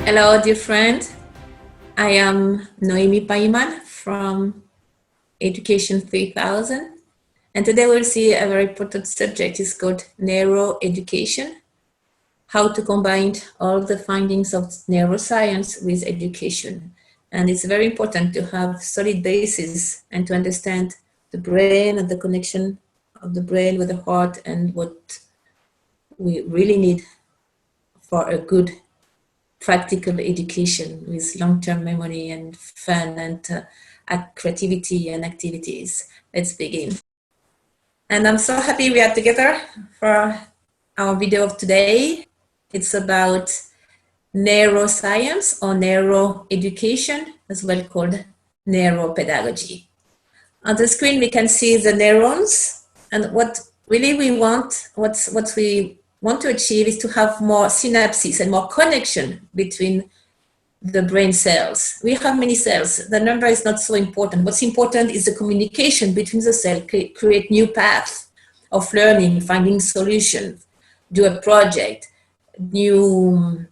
Hello, dear friend. I am Noemi Paiman from Education 3000. And today we'll see a very important subject. It's called neuroeducation, how to combine all the findings of neuroscience with education. And it's very important to have solid basis and to understand the brain and the connection of the brain with the heart and what we really need for a good practical education with long-term memory and fun and creativity and activities. Let's begin. And I'm so happy we are together for our video of today. It's about neuroscience or neuroeducation, as well called neuropedagogy. On the screen, we can see the neurons, and what really we want, what we want to achieve is to have more synapses and more connection between the brain cells. We have many cells. The number is not so important. What's important is the communication between the cells, create new paths of learning, finding solutions, do a project, new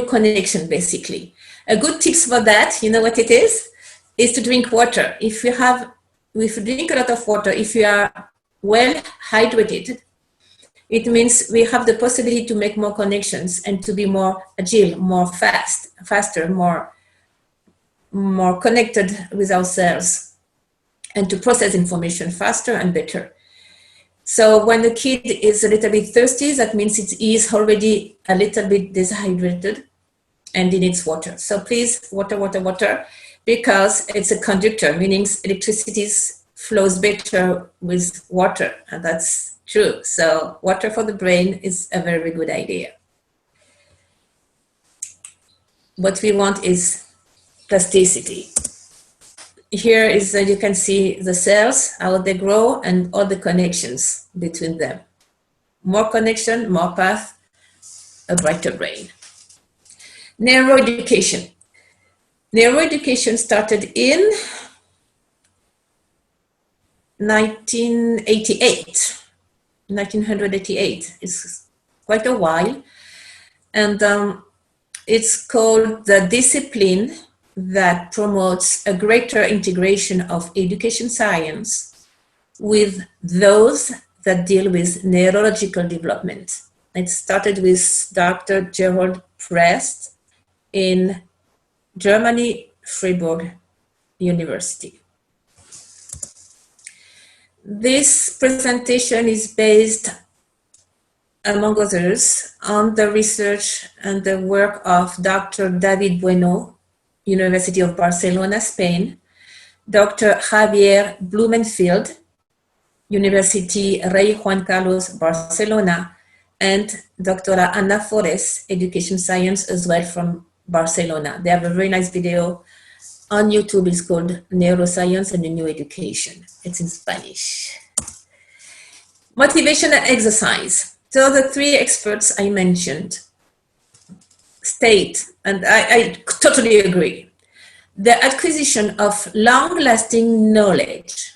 connection, basically. A good tips for that, you know what it is to drink water. If you drink a lot of water, if you are well hydrated, it means we have the possibility to make more connections and to be more agile, more faster, more connected with ourselves, and to process information faster and better. So when the kid is a little bit thirsty, that means it is already a little bit dehydrated and it needs water. So please, water, because it's a conductor, meaning electricity flows better with water, and that's true. So water for the brain is a very good idea. What we want is plasticity. Here is you can see the cells, how they grow, and all the connections between them. More connection, more path, a brighter brain. Neuroeducation. Neuroeducation started in 1988. It's quite a while. And it's called the discipline that promotes a greater integration of education science with those that deal with neurological development. It started with Dr. Gerald Prest in Germany, Freiburg University. This presentation is based, among others, on the research and the work of Dr. David Bueno, University of Barcelona, Spain, Dr. Javier Blumenfield, University Rey Juan Carlos, Barcelona, and Dr. Ana Forés, Education Science as well from Barcelona. They have a very nice video on YouTube. It's called Neuroscience and the New Education. It's in Spanish. Motivation and exercise. So the three experts I mentioned state, and I totally agree, the acquisition of long-lasting knowledge,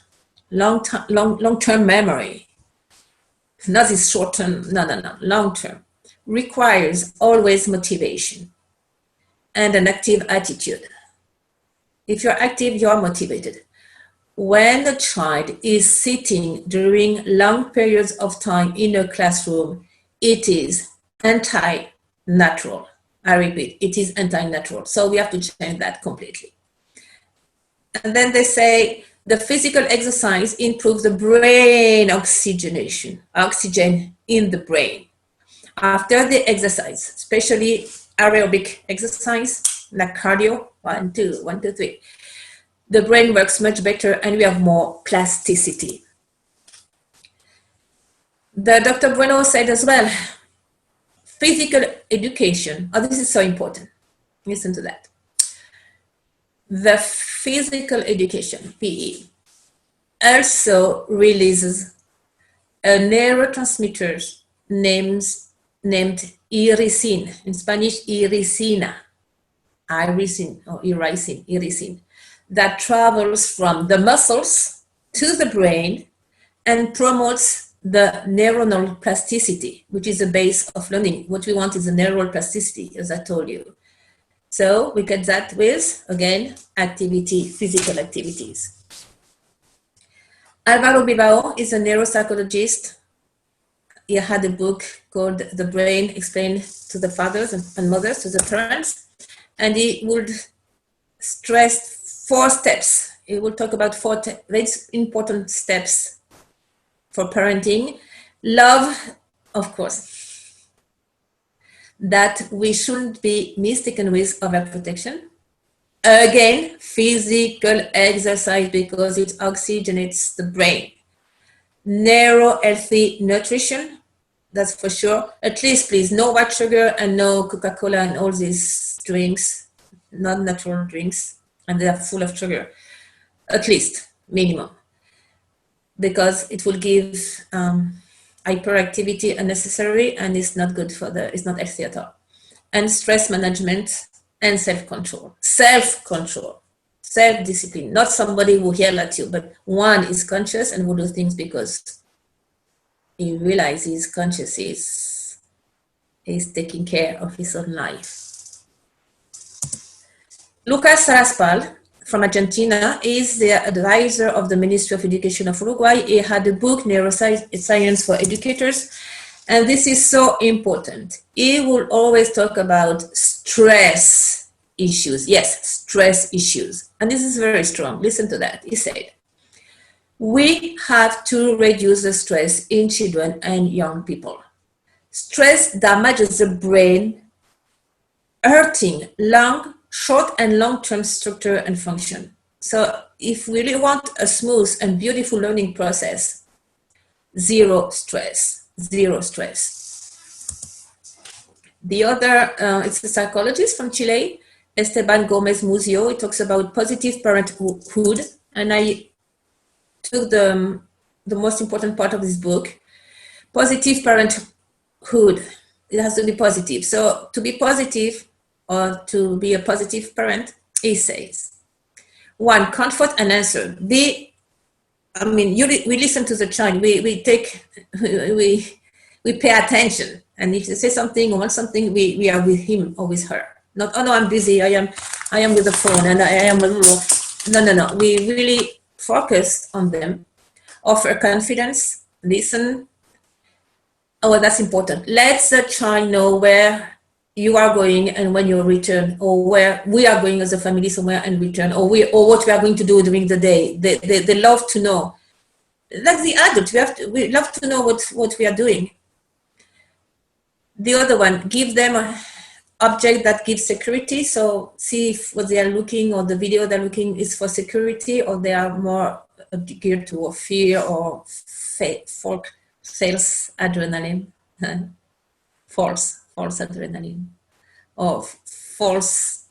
long-term memory, not this short-term, no, long-term, requires always motivation and an active attitude. If you're active, you're motivated. When the child is sitting during long periods of time in a classroom, it is anti-natural. I repeat, it is anti-natural. So we have to change that completely. And then they say the physical exercise improves the brain oxygen in the brain. After the exercise, especially aerobic exercise, like cardio, 1, 2, 1, 2, 3, the brain works much better and we have more plasticity. The Dr. Bueno said as well, physical education, this is so important, listen to that. The physical education, PE, also releases a neurotransmitter named irisine, in Spanish, irisina, irisine, that travels from the muscles to the brain and promotes the neuronal plasticity, which is the base of learning. What we want is the neural plasticity, as I told you. So we get that with, again, activity, physical activities. Alvaro Bilbao is a neuropsychologist. He had a book called The Brain Explained to the Fathers and Mothers, to the parents. And he would stress 4 steps. He will talk about 4 very important steps for parenting. Love, of course, that we shouldn't be mistaken with overprotection. Again, physical exercise because it oxygenates the brain. Narrow, healthy nutrition, that's for sure. At least, please, no white sugar and no Coca-Cola and all these drinks, not natural drinks, and they are full of sugar. At least, minimum. Because it will give hyperactivity unnecessary and it's not good for it's not healthy at all. And stress management and self-control. Self-control, self-discipline, not somebody who yell at you, but one is conscious and will do things because he realizes conscious is taking care of his own life. Lucas Raspal from Argentina is the advisor of the Ministry of Education of Uruguay. He had a book, Neuroscience for Educators, and this is so important. He will always talk about stress issues. Yes, stress issues. And this is very strong. Listen to that. He said, we have to reduce the stress in children and young people. Stress damages the brain, hurting short and long-term structure and function. So if we really want a smooth and beautiful learning process, zero stress, zero stress. The other, it's a psychologist from Chile, Esteban Gomez Muzio. He talks about positive parenthood, and I took the most important part of this book. Positive parenthood, it has to be positive. So to be positive, or to be a positive parent, he says, 1, comfort and answer. We listen to the child, we pay attention. And if they say something or want something, we are with him or with her. Not, oh no, I'm busy, I am with the phone and I am a little, no. We really focus on them, offer confidence, listen. Oh, that's important. Let the child know where you are going and when you return, or where we are going as a family somewhere and return, or what we are going to do during the day. They love to know. Like the adult, we love to know what we are doing. The other one, give them an object that gives security. So see if what they are looking or the video they're looking is for security, or they are more geared to fear or false adrenaline. False adrenaline or false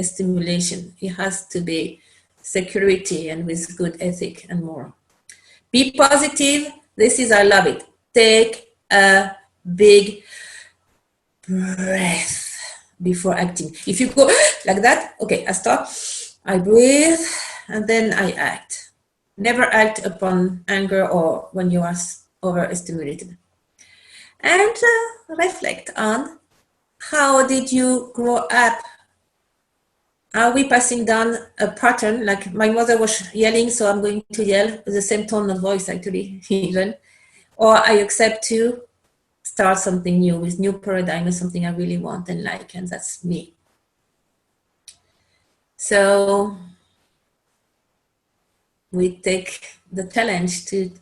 stimulation. It has to be security and with good ethic and more. Be positive. This is, I love it. Take a big breath before acting. If you go like that, okay, I stop, I breathe, and then I act. Never act upon anger or when you are overstimulated. And reflect on, how did you grow up? Are we passing down a pattern? Like my mother was yelling, so I'm going to yell with the same tone of voice, actually, even. Or I accept to start something new with new paradigm and something I really want and like, and that's me. So we take the challenge to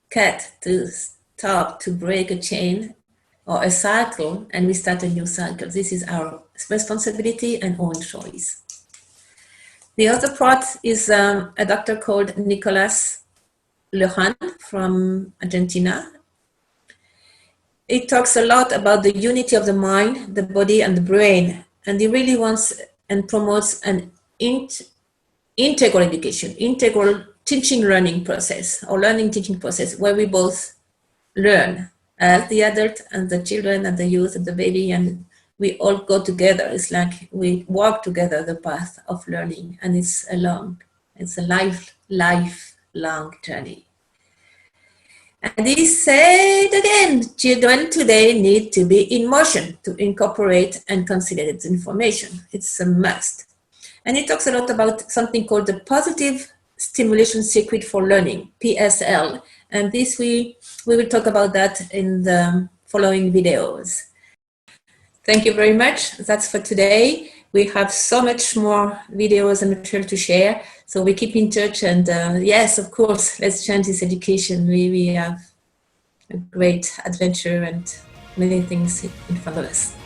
cut, to stop, to break a chain or a cycle, and we start a new cycle. This is our responsibility and own choice. The other part is a doctor called Nicolas Lehan from Argentina. It talks a lot about the unity of the mind, the body, and the brain, and he really wants and promotes an integral education, integral teaching learning process, or learning teaching process, where we both learn as the adult and the children and the youth and the baby, and we all go together. It's like we walk together the path of learning, and it's a lifelong journey. And he said again, children today need to be in motion to incorporate and consider its information. It's a must. And he talks a lot about something called the positive stimulation circuit for learning, PSL. And this we will talk about that in the following videos. Thank you very much. That's for today. We have so much more videos and material to share. So we keep in touch, and yes, of course, let's change this education. We have a great adventure and many things in front of us.